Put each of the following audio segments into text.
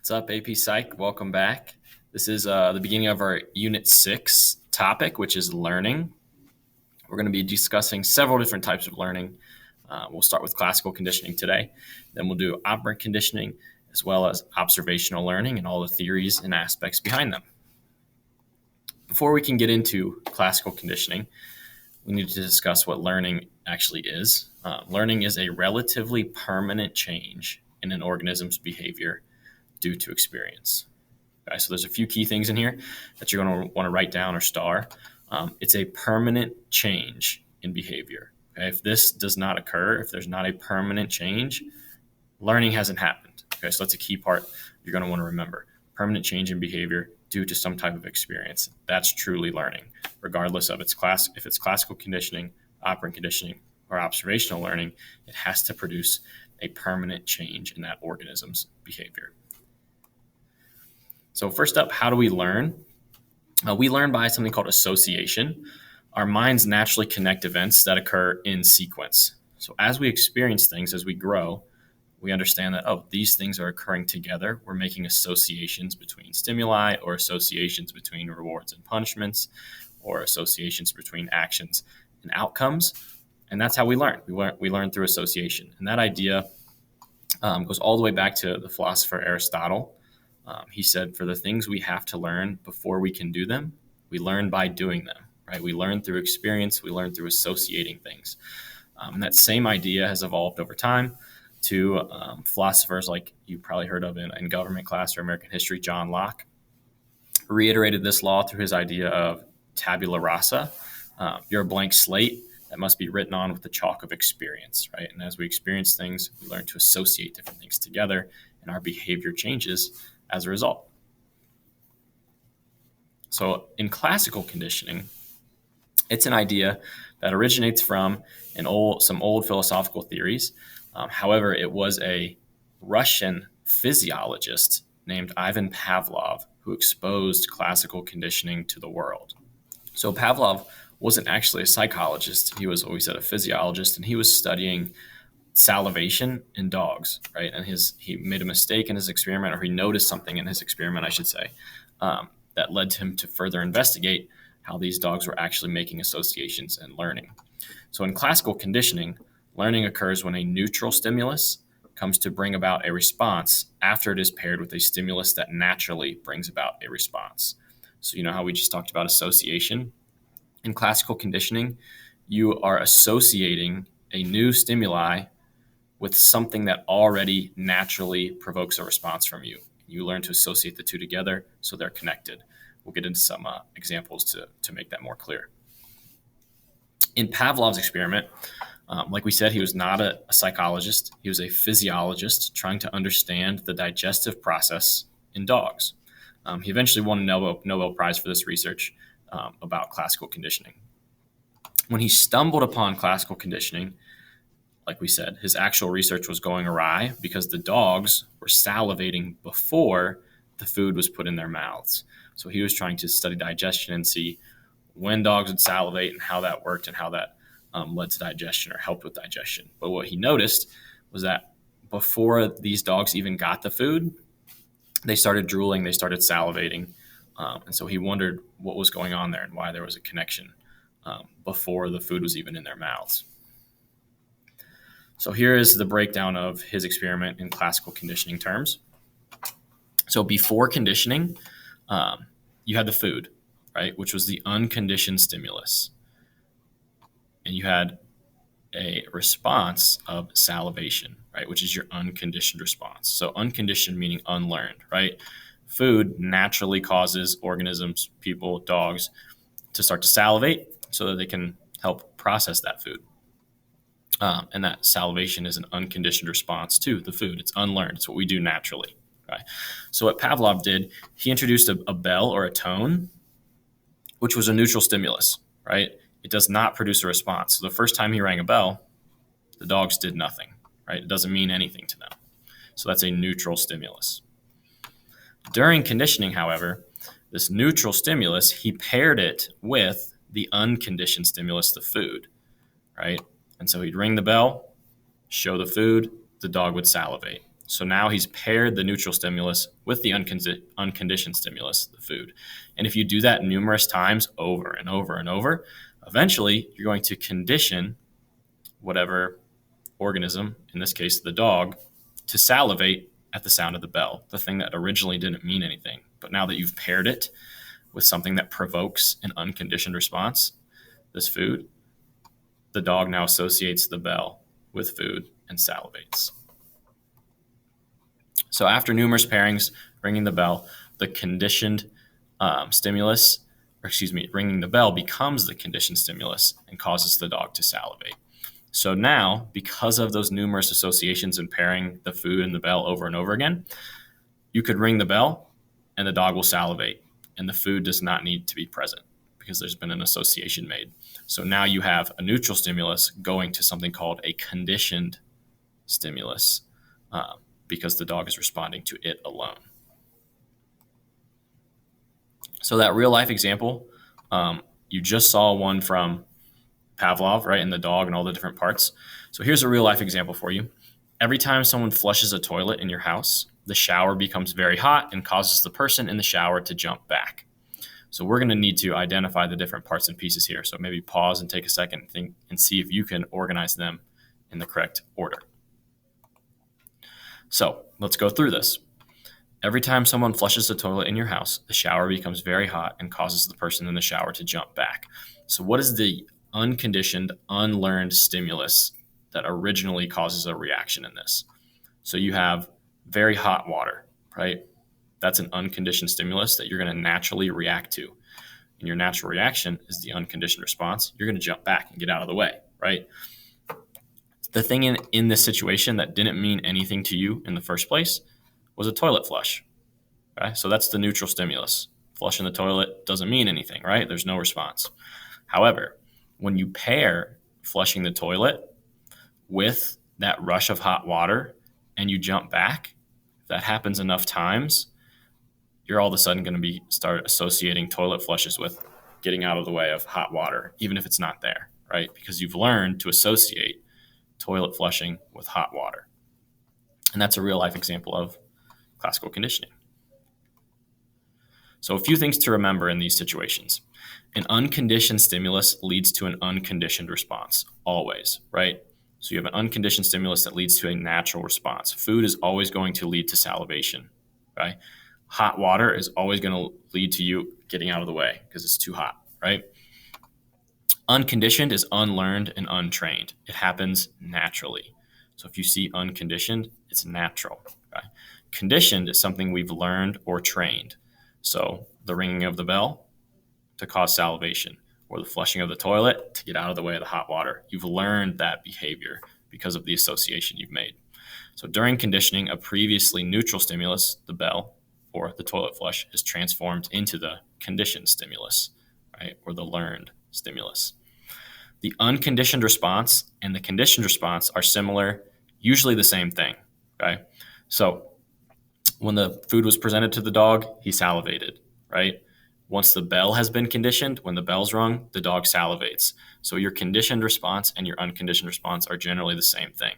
What's up, AP Psych? Welcome back. This is the beginning of our Unit 6 topic, which is learning. We're going to be discussing several different types of learning. We'll start with classical conditioning today. Then we'll do operant conditioning, as well as observational learning and all the theories and aspects behind them. Before we can get into classical conditioning, we need to discuss what learning actually is. Learning is a relatively permanent change in an organism's behavior due to experience. Okay, so there's a few key things in here that you're going to want to write down or star. It's a permanent change in behavior. Okay? If this does not occur, if there's not a permanent change, learning hasn't happened. Okay, so that's a key part you're going to want to remember. Permanent change in behavior due to some type of experience. That's truly learning, regardless of if it's classical conditioning, operant conditioning, or observational learning. It has to produce a permanent change in that organism's behavior. So first up, how do we learn? We learn by something called association. Our minds naturally connect events that occur in sequence. So as we experience things, as we grow, we understand that, these things are occurring together. We're making associations between stimuli or associations between rewards and punishments or associations between actions and outcomes. And that's how we learn. We learn through association. And that idea goes all the way back to the philosopher Aristotle. He said, for the things we have to learn before we can do them, we learn by doing them, right? We learn through experience. We learn through associating things. And that same idea has evolved over time to philosophers like you probably heard of in government class or American history. John Locke reiterated this law through his idea of tabula rasa. You're a blank slate that must be written on with the chalk of experience, right? And as we experience things, we learn to associate different things together, and our behavior changes as a result. So in classical conditioning, it's an idea that originates from some old philosophical theories. However, it was a Russian physiologist named Ivan Pavlov who exposed classical conditioning to the world. So Pavlov wasn't actually a psychologist. He was, we said, a physiologist, and he was studying salivation in dogs, right? And he made a mistake in his experiment, or he noticed something in his experiment, I should say, that led him to further investigate how these dogs were actually making associations and learning. So in classical conditioning, learning occurs when a neutral stimulus comes to bring about a response after it is paired with a stimulus that naturally brings about a response. So you know how we just talked about association? In classical conditioning, you are associating a new stimuli with something that already naturally provokes a response from you. You learn to associate the two together so they're connected. We'll get into some examples to make that more clear. In Pavlov's experiment, like we said, he was not a psychologist. He was a physiologist trying to understand the digestive process in dogs. He eventually won a Nobel Prize for this research about classical conditioning. When he stumbled upon classical conditioning, like we said, his actual research was going awry because the dogs were salivating before the food was put in their mouths. So he was trying to study digestion and see when dogs would salivate and how that worked and how that led to digestion or helped with digestion. But what he noticed was that before these dogs even got the food, they started drooling, they started salivating. And so he wondered what was going on there and why there was a connection before the food was even in their mouths. So here is the breakdown of his experiment in classical conditioning terms. So before conditioning, you had the food, right, which was the unconditioned stimulus. And you had a response of salivation, right, which is your unconditioned response. So unconditioned meaning unlearned, right? Food naturally causes organisms, people, dogs, to start to salivate so that they can help process that food. And that salivation is an unconditioned response to the food. It's unlearned. It's what we do naturally. Right? So what Pavlov did, he introduced a bell or a tone, which was a neutral stimulus, right? It does not produce a response. So the first time he rang a bell, the dogs did nothing, right? It doesn't mean anything to them. So that's a neutral stimulus. During conditioning, however, this neutral stimulus, he paired it with the unconditioned stimulus, the food, right? And so he'd ring the bell, show the food, the dog would salivate. So now he's paired the neutral stimulus with the unconditioned stimulus, the food. And if you do that numerous times over and over and over, eventually you're going to condition whatever organism, in this case the dog, to salivate at the sound of the bell, the thing that originally didn't mean anything. But now that you've paired it with something that provokes an unconditioned response, this food, the dog now associates the bell with food and salivates. So after numerous pairings, ringing the bell, the conditioned stimulus, ringing the bell becomes the conditioned stimulus and causes the dog to salivate. So now, because of those numerous associations and pairing the food and the bell over and over again, you could ring the bell and the dog will salivate, and the food does not need to be present because there's been an association made. So now you have a neutral stimulus going to something called a conditioned stimulus because the dog is responding to it alone. So that real life example, you just saw one from Pavlov, right, and the dog and all the different parts. So here's a real life example for you. Every time someone flushes a toilet in your house, the shower becomes very hot and causes the person in the shower to jump back. So we're going to need to identify the different parts and pieces here. So maybe pause and take a second and think and see if you can organize them in the correct order. So let's go through this. Every time someone flushes the toilet in your house, the shower becomes very hot and causes the person in the shower to jump back. So what is the unconditioned, unlearned stimulus that originally causes a reaction in this? So you have very hot water, right? That's an unconditioned stimulus that you're going to naturally react to. And your natural reaction is the unconditioned response. You're going to jump back and get out of the way, right? The thing in this situation that didn't mean anything to you in the first place was a toilet flush. Okay? So that's the neutral stimulus. Flushing the toilet doesn't mean anything, right? There's no response. However, when you pair flushing the toilet with that rush of hot water and you jump back, if that happens enough times, you're all of a sudden going to start associating toilet flushes with getting out of the way of hot water, even if it's not there, right? Because you've learned to associate toilet flushing with hot water. And that's a real life example of classical conditioning. So a few things to remember in these situations. An unconditioned stimulus leads to an unconditioned response, always, right? So you have an unconditioned stimulus that leads to a natural response. Food is always going to lead to salivation, right? Hot water is always going to lead to you getting out of the way because it's too hot, right? Unconditioned is unlearned and untrained. It happens naturally. So if you see unconditioned, it's natural. Okay? Conditioned is something we've learned or trained. So the ringing of the bell to cause salivation, or the flushing of the toilet to get out of the way of the hot water. You've learned that behavior because of the association you've made. So during conditioning, a previously neutral stimulus, the bell or the toilet flush, is transformed into the conditioned stimulus, right, or the learned stimulus. The unconditioned response and the conditioned response are similar, usually the same thing. Okay, so when the food was presented to the dog, he salivated, right? Once the bell has been conditioned, when the bell's rung, the dog salivates. So your conditioned response and your unconditioned response are generally the same thing.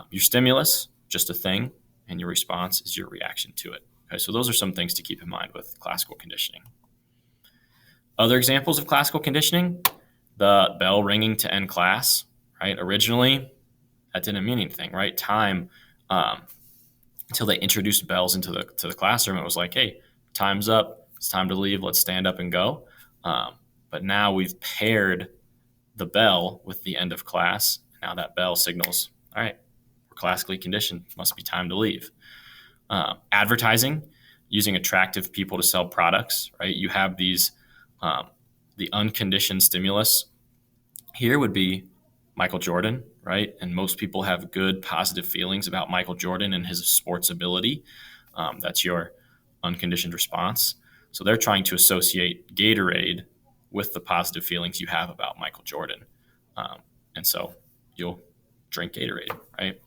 Your stimulus, just a thing, and your response is your reaction to it. Okay, so those are some things to keep in mind with classical conditioning. Other examples of classical conditioning, the bell ringing to end class, right? Originally, that didn't mean anything, right? Time, until they introduced bells into the classroom, it was like, hey, time's up. It's time to leave. Let's stand up and go. But now we've paired the bell with the end of class. Now that bell signals, all right, we're classically conditioned. Must be time to leave. Advertising, using attractive people to sell products, right? You have these, the unconditioned stimulus here would be Michael Jordan, right? And most people have good, positive feelings about Michael Jordan and his sports ability. That's your unconditioned response. So they're trying to associate Gatorade with the positive feelings you have about Michael Jordan. And so you'll drink Gatorade, right?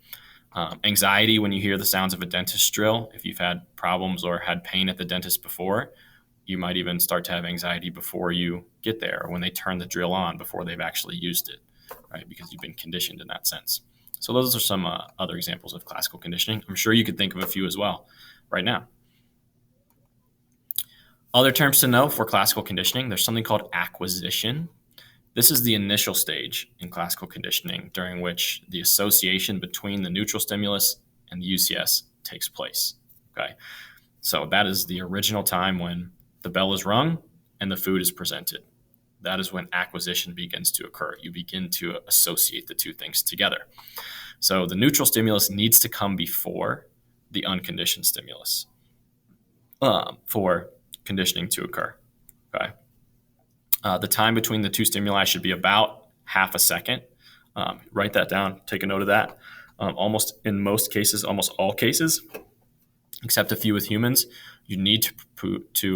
Anxiety when you hear the sounds of a dentist drill. If you've had problems or had pain at the dentist before, you might even start to have anxiety before you get there, or when they turn the drill on before they've actually used it, right? Because you've been conditioned in that sense. So those are some other examples of classical conditioning. I'm sure you could think of a few as well right now. Other terms to know for classical conditioning, there's something called acquisition. This is the initial stage in classical conditioning during which the association between the neutral stimulus and the UCS takes place. Okay, so that is the original time when the bell is rung and the food is presented. That is when acquisition begins to occur. You begin to associate the two things together. So the neutral stimulus needs to come before the unconditioned stimulus for conditioning to occur. Okay. The time between the two stimuli should be about half a second. Write that down. Take a note of that. Almost in most cases, almost all cases, except a few with humans, you need to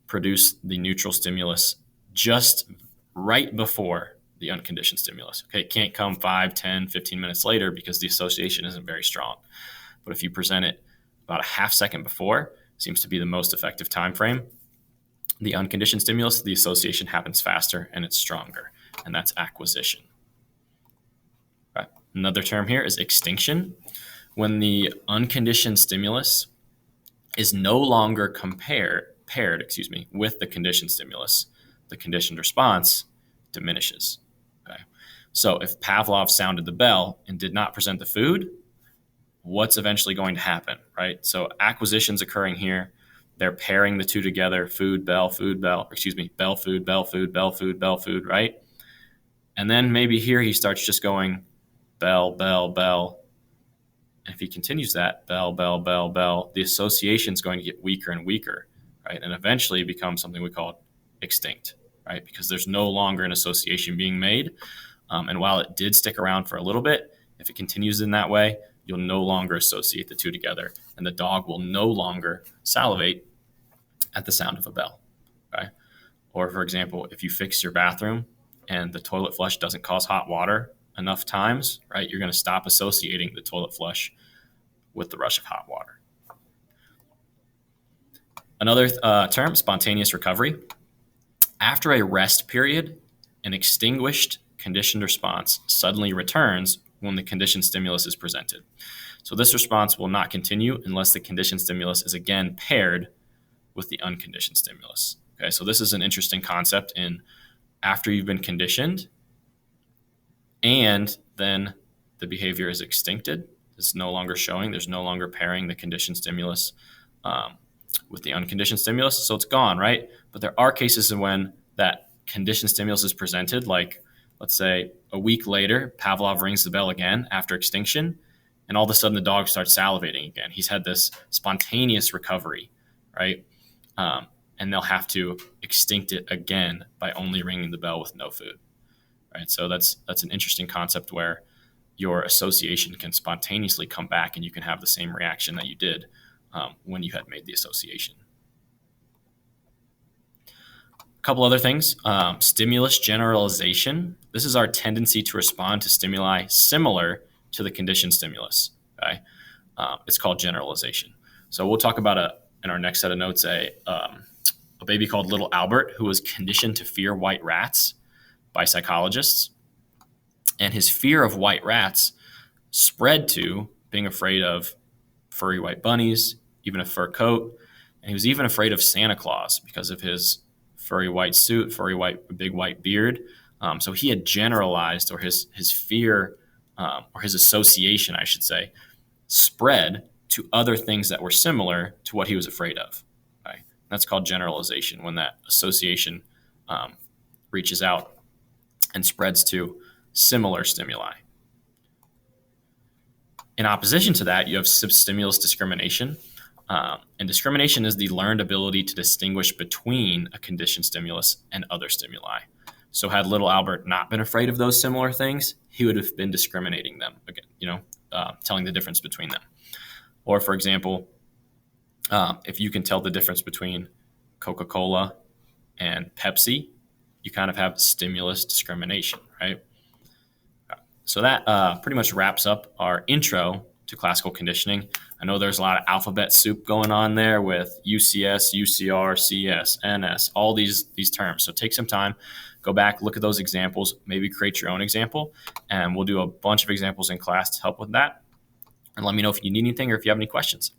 produce the neutral stimulus just right before the unconditioned stimulus. Okay, it can't come 5, 10, 15 minutes later because the association isn't very strong. But if you present it about a half second before, seems to be the most effective time frame. The unconditioned stimulus, the association happens faster and it's stronger, and that's acquisition. Right. Another term here is extinction. When the unconditioned stimulus is no longer paired with the conditioned stimulus, the conditioned response diminishes. Okay. So if Pavlov sounded the bell and did not present the food, what's eventually going to happen, right? So acquisition's occurring here. They're pairing the two together, food, bell, bell, food, bell, food, bell, food, bell, food, right? And then maybe here he starts just going bell, bell, bell. And if he continues that, bell, bell, bell, bell, the association is going to get weaker and weaker, right? And eventually become something we call extinct, right? Because there's no longer an association being made. And while it did stick around for a little bit, if it continues in that way, you'll no longer associate the two together, and the dog will no longer salivate at the sound of a bell. Okay? Or, for example, if you fix your bathroom and the toilet flush doesn't cause hot water enough times, right, you're going to stop associating the toilet flush with the rush of hot water. Another term, spontaneous recovery. After a rest period, an extinguished conditioned response suddenly returns when the conditioned stimulus is presented. So this response will not continue unless the conditioned stimulus is again paired with the unconditioned stimulus. Okay, so this is an interesting concept in after you've been conditioned and then the behavior is extincted. It's no longer showing. There's no longer pairing the conditioned stimulus with the unconditioned stimulus. So it's gone, right? But there are cases when that conditioned stimulus is presented, like let's say a week later, Pavlov rings the bell again after extinction, and all of a sudden the dog starts salivating again. He's had this spontaneous recovery, right? And they'll have to extinct it again by only ringing the bell with no food, right? So that's an interesting concept where your association can spontaneously come back and you can have the same reaction that you did when you had made the association. A couple other things. Stimulus generalization. This is our tendency to respond to stimuli similar to the conditioned stimulus. Okay? It's called generalization. So we'll talk about in our next set of notes a baby called Little Albert who was conditioned to fear white rats by psychologists. And his fear of white rats spread to being afraid of furry white bunnies, even a fur coat. And he was even afraid of Santa Claus because of his furry white suit, big white beard. So he had generalized, or his fear, or his association, I should say, spread to other things that were similar to what he was afraid of. Okay? That's called generalization, when that association reaches out and spreads to similar stimuli. In opposition to that, you have stimulus discrimination. And discrimination is the learned ability to distinguish between a conditioned stimulus and other stimuli. So had little Albert not been afraid of those similar things, he would have been discriminating them, again, telling the difference between them. Or, for example, if you can tell the difference between Coca-Cola and Pepsi, you kind of have stimulus discrimination, right? So that pretty much wraps up our intro to classical conditioning. I know there's a lot of alphabet soup going on there with UCS, UCR, CS, NS, all these terms. So take some time, go back, look at those examples, maybe create your own example, and we'll do a bunch of examples in class to help with that. And let me know if you need anything or if you have any questions.